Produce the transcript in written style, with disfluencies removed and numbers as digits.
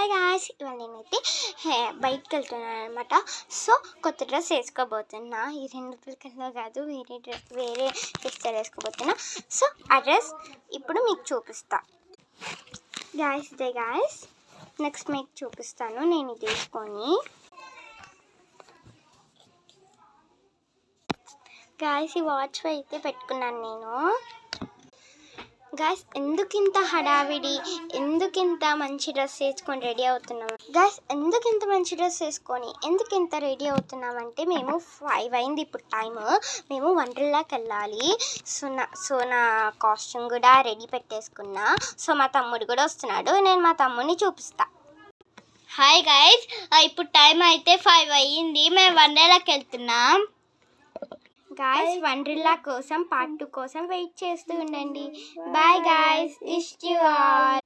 Hi guys, ఇవాళ నేనైతే బయటకు వెళ్తున్నాను అనమాట. సో కొత్త డ్రెస్ వేసుకోబోతున్నా. ఈ 2 పిల్లకల్లో కాదు, వేరే స్టైల్ వేసుకోబోతున్నా. సో ఆ డ్రెస్ ఇప్పుడు మీకు చూపిస్తా. గాయ్స్ ఇదే గాయ్స్, నెక్స్ట్ మీకు చూపిస్తాను నేను ఇది వేసుకొని. గాయ్స్ ఈ వాచ్ అయితే పెట్టుకున్నాను నేను. గాయ్స్ ఎందుకింత హడావిడి, ఎందుకింత మంచి డ్రెస్ వేసుకొని రెడీ అవుతున్నాం గాయ్స్? ఎందుకింత మంచి డ్రెస్ వేసుకొని ఎందుకింత రెడీ అవుతున్నామంటే, మేము 5 అయింది ఇప్పుడు టైము. మేము వండర్లాకి వెళ్ళాలి. సో నా కాస్ట్యూమ్ కూడా రెడీ పెట్టేసుకున్నా. సో మా తమ్ముడు కూడా వస్తున్నాడు, నేను మా తమ్ముడిని చూపిస్తా. హాయ్ గాయ్స్, ఇప్పుడు టైం అయితే 5 అయ్యింది. మేము వండర్లాకి వెళ్తున్నాం. గాయ్స్ వండర్లా కోసం పార్ట్ 2 కోసం వెయిట్ చేస్తూ ఉండండి. బాయ్ గాయ్స్, ఇష్ యు ఆల్.